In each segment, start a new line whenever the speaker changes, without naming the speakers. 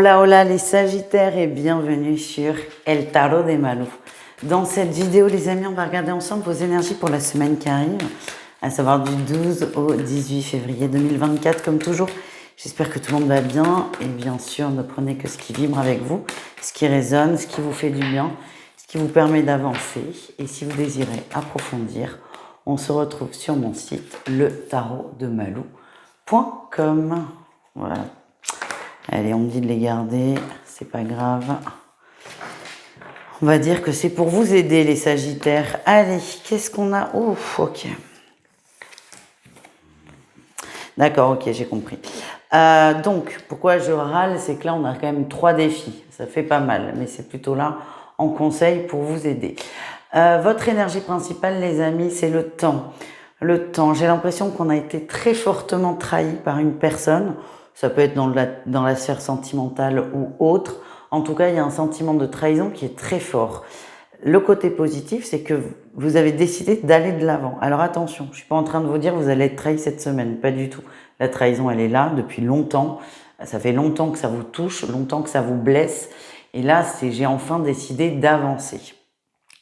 Hola hola les Sagittaires et bienvenue sur El Tarot de Malou. Dans cette vidéo les amis, on va regarder ensemble vos énergies pour la semaine qui arrive, à savoir du 12 au 18 février 2024 comme toujours. J'espère que tout le monde va bien et bien sûr ne prenez que ce qui vibre avec vous, ce qui résonne, ce qui vous fait du bien, ce qui vous permet d'avancer. Et si vous désirez approfondir, on se retrouve sur mon site letarodemalou.com. Voilà. Allez, on me dit de les garder, c'est pas grave. On va dire que c'est pour vous aider les Sagittaires. Allez, qu'est-ce qu'on a? Ouf, ok. D'accord, ok, j'ai compris. Donc, pourquoi je râle, c'est que là, on a quand même 3 défis. Ça fait pas mal, mais c'est plutôt là en conseil pour vous aider. Votre énergie principale, les amis, c'est le temps. Le temps, j'ai l'impression qu'on a été très fortement trahi par une personne. Ça peut être dans la sphère sentimentale ou autre. En tout cas, il y a un sentiment de trahison qui est très fort. Le côté positif, c'est que vous avez décidé d'aller de l'avant. Alors attention, je suis pas en train de vous dire que vous allez être trahi cette semaine, pas du tout. La trahison, elle est là depuis longtemps. Ça fait longtemps que ça vous touche, longtemps que ça vous blesse. Et là, j'ai enfin décidé d'avancer.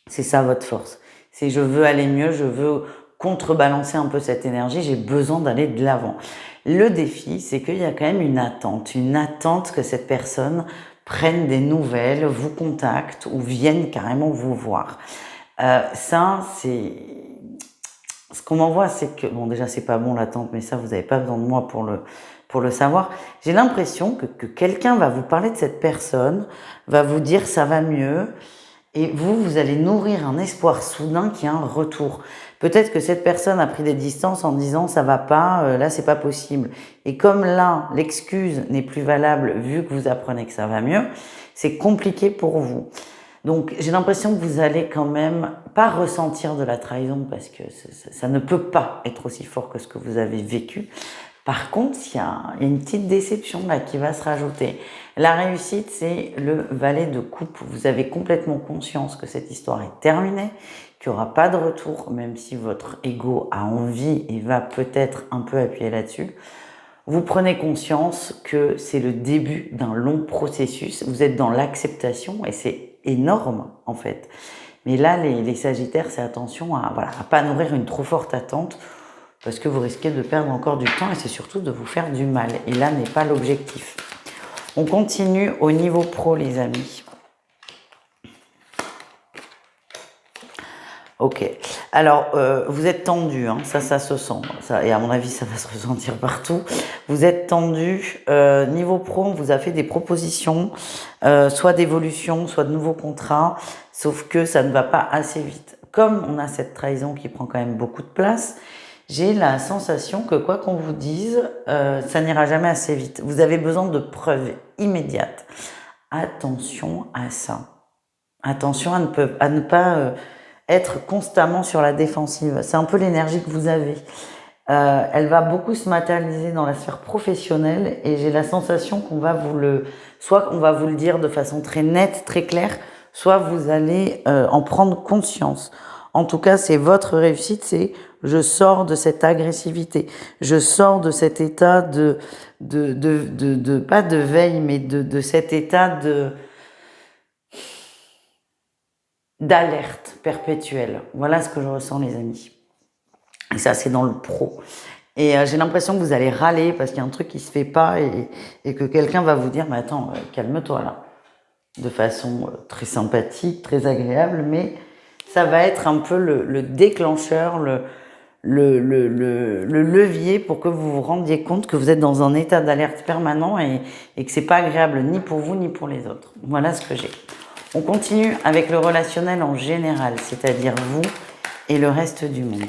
C'est ça votre force. C'est je veux aller mieux, je veux contrebalancer un peu cette énergie, j'ai besoin d'aller de l'avant. Le défi, c'est qu'il y a quand même une attente que cette personne prenne des nouvelles, vous contacte ou vienne carrément vous voir. Ça, c'est... Ce qu'on m'envoie, c'est que... Bon, déjà, c'est pas bon l'attente, mais ça, vous n'avez pas besoin de moi pour le savoir. J'ai l'impression que quelqu'un va vous parler de cette personne, va vous dire ça va mieux, et vous allez nourrir un espoir soudain qu'il y a un retour. Peut-être que cette personne a pris des distances en disant ça va pas, là c'est pas possible. Et comme là, l'excuse n'est plus valable vu que vous apprenez que ça va mieux, c'est compliqué pour vous. Donc j'ai l'impression que vous allez quand même pas ressentir de la trahison parce que ça ne peut pas être aussi fort que ce que vous avez vécu. Par contre, il y a une petite déception là qui va se rajouter. La réussite, c'est le valet de coupe. Vous avez complètement conscience que cette histoire est terminée, qu'il n'y aura pas de retour, même si votre ego a envie et va peut-être un peu appuyer là-dessus. Vous prenez conscience que c'est le début d'un long processus. Vous êtes dans l'acceptation et c'est énorme en fait. Mais là, les Sagittaires, c'est attention à pas nourrir une trop forte attente parce que vous risquez de perdre encore du temps et c'est surtout de vous faire du mal. Et là n'est pas l'objectif. On continue au niveau pro, les amis. Ok. Alors, vous êtes tendu, hein, ça se sent. Ça, et à mon avis, ça va se ressentir partout. Vous êtes tendu. Niveau pro, on vous a fait des propositions, soit d'évolution, soit de nouveaux contrats, sauf que ça ne va pas assez vite. Comme on a cette trahison qui prend quand même beaucoup de place, j'ai la sensation que quoi qu'on vous dise, ça n'ira jamais assez vite. Vous avez besoin de preuves immédiates. Attention à ça. Attention à ne pas être constamment sur la défensive. C'est un peu l'énergie que vous avez. Elle va beaucoup se matérialiser dans la sphère professionnelle et j'ai la sensation qu'on va soit on va vous le dire de façon très nette, très claire, soit vous allez en prendre conscience. En tout cas, c'est votre réussite, c'est je sors de cette agressivité, je sors de cet état pas de veille, mais de cet état d'alerte perpétuelle. Voilà ce que je ressens, les amis. Et ça, c'est dans le pro. Et j'ai l'impression que vous allez râler parce qu'il y a un truc qui se fait pas et que quelqu'un va vous dire, mais attends, calme-toi là. De façon très sympathique, très agréable, mais ça va être un peu le déclencheur, le levier pour que vous vous rendiez compte que vous êtes dans un état d'alerte permanent et que c'est pas agréable ni pour vous ni pour les autres. Voilà ce que j'ai. On continue avec le relationnel en général, c'est-à-dire vous et le reste du monde.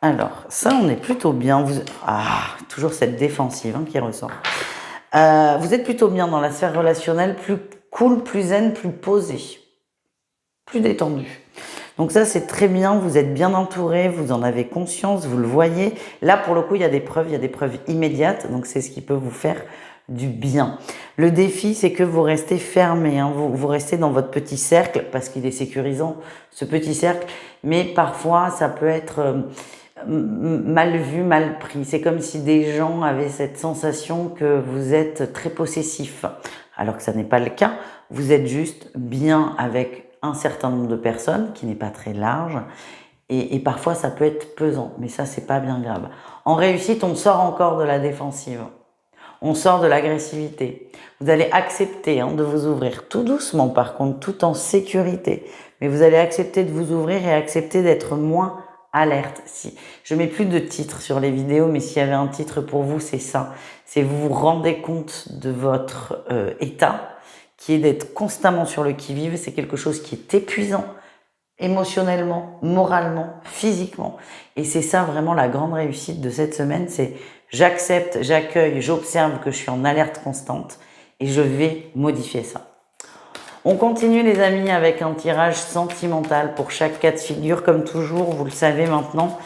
Alors, ça, on est plutôt bien. Toujours cette défensive qui ressort. Vous êtes plutôt bien dans la sphère relationnelle, plus cool, plus zen, plus posé, plus détendu. Donc ça, c'est très bien, vous êtes bien entouré, vous en avez conscience, vous le voyez. Là, pour le coup, il y a des preuves immédiates, donc c'est ce qui peut vous faire du bien. Le défi, c'est que vous restez fermé, vous restez dans votre petit cercle, parce qu'il est sécurisant, ce petit cercle, mais parfois, ça peut être mal vu, mal pris. C'est comme si des gens avaient cette sensation que vous êtes très possessif, alors que ça n'est pas le cas. Vous êtes juste bien avec un certain nombre de personnes, qui n'est pas très large, et parfois ça peut être pesant, mais ça c'est pas bien grave. En réussite, on sort encore de la défensive. On sort de l'agressivité. Vous allez accepter de vous ouvrir tout doucement, par contre, tout en sécurité. Mais vous allez accepter de vous ouvrir et accepter d'être moins alerte. Si je mets plus de titres sur les vidéos, mais s'il y avait un titre pour vous, c'est ça. C'est vous vous rendez compte de votre état, qui est d'être constamment sur le qui-vive. C'est quelque chose qui est épuisant, émotionnellement, moralement, physiquement. Et c'est ça vraiment la grande réussite de cette semaine, c'est j'accepte, j'accueille, j'observe que je suis en alerte constante et je vais modifier ça. On continue les amis avec un tirage sentimental pour chaque cas de figure. Comme toujours, vous le savez maintenant,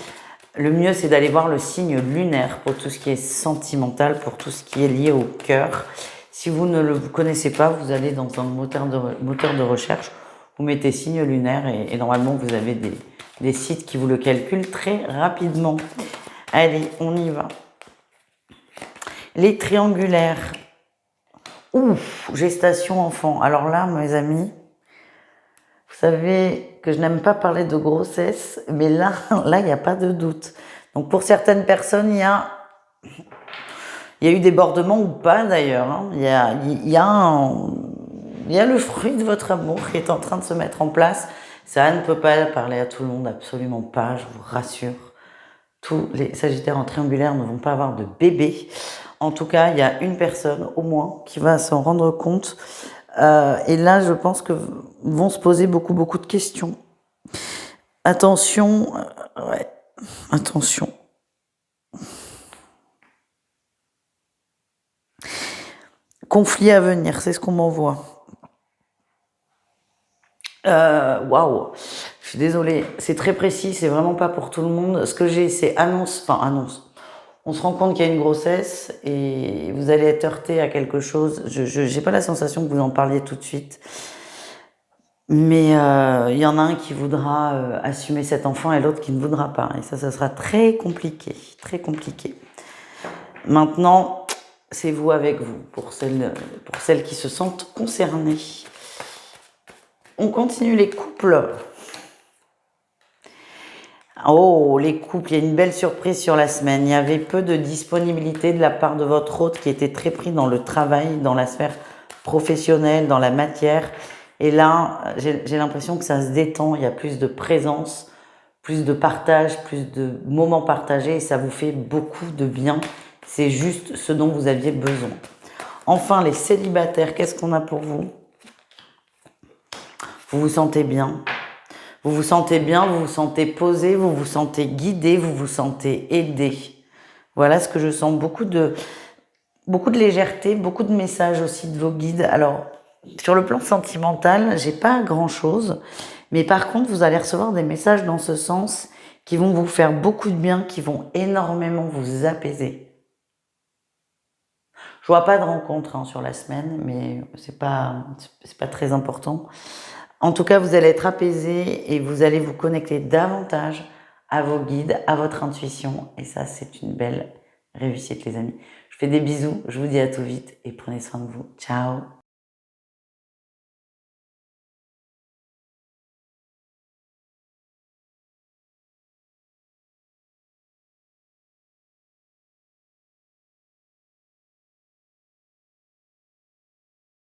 le mieux c'est d'aller voir le signe lunaire pour tout ce qui est sentimental, pour tout ce qui est lié au cœur. Si vous ne le connaissez pas, vous allez dans un moteur de recherche, vous mettez signe lunaire et normalement vous avez des sites qui vous le calculent très rapidement. Allez, on y va. Les triangulaires. Ouf, gestation enfant. Alors là, mes amis, vous savez que je n'aime pas parler de grossesse, mais là, il n'y a pas de doute. Donc pour certaines personnes, il y a eu débordement ou pas d'ailleurs. Il y a le fruit de votre amour qui est en train de se mettre en place. Ça ne peut pas parler à tout le monde, absolument pas, je vous rassure. Tous les sagittaires en triangulaire ne vont pas avoir de bébé. En tout cas, il y a une personne au moins qui va s'en rendre compte. Et là, je pense que vont se poser beaucoup de questions. Attention, ouais, attention. Conflit à venir, c'est ce qu'on m'envoie. Waouh, je suis désolée, c'est très précis, c'est vraiment pas pour tout le monde. Ce que j'ai, c'est annonce. On se rend compte qu'il y a une grossesse et vous allez être heurté à quelque chose. Je n'ai pas la sensation que vous en parliez tout de suite. Mais il y en a un qui voudra assumer cet enfant et l'autre qui ne voudra pas. Et ça sera très compliqué, très compliqué. Maintenant, c'est vous avec vous, pour celles qui se sentent concernées. On continue les couples. Oh, les couples, il y a une belle surprise sur la semaine. Il y avait peu de disponibilité de la part de votre hôte qui était très pris dans le travail, dans la sphère professionnelle, dans la matière. Et là, j'ai l'impression que ça se détend, il y a plus de présence, plus de partage, plus de moments partagés et ça vous fait beaucoup de bien. C'est juste ce dont vous aviez besoin. Enfin, les célibataires, qu'est-ce qu'on a pour vous? Vous vous sentez bien? Vous vous sentez bien, vous vous sentez posé, vous vous sentez guidé, vous vous sentez aidé. Voilà ce que je sens. Beaucoup de légèreté, beaucoup de messages aussi de vos guides. Alors, sur le plan sentimental, j'ai pas grand-chose. Mais par contre, vous allez recevoir des messages dans ce sens qui vont vous faire beaucoup de bien, qui vont énormément vous apaiser. Je vois pas de rencontre sur la semaine, mais c'est pas très important. En tout cas, vous allez être apaisé et vous allez vous connecter davantage à vos guides, à votre intuition. Et ça, c'est une belle réussite, les amis. Je vous fais des bisous, je vous dis à tout vite et prenez soin de vous. Ciao!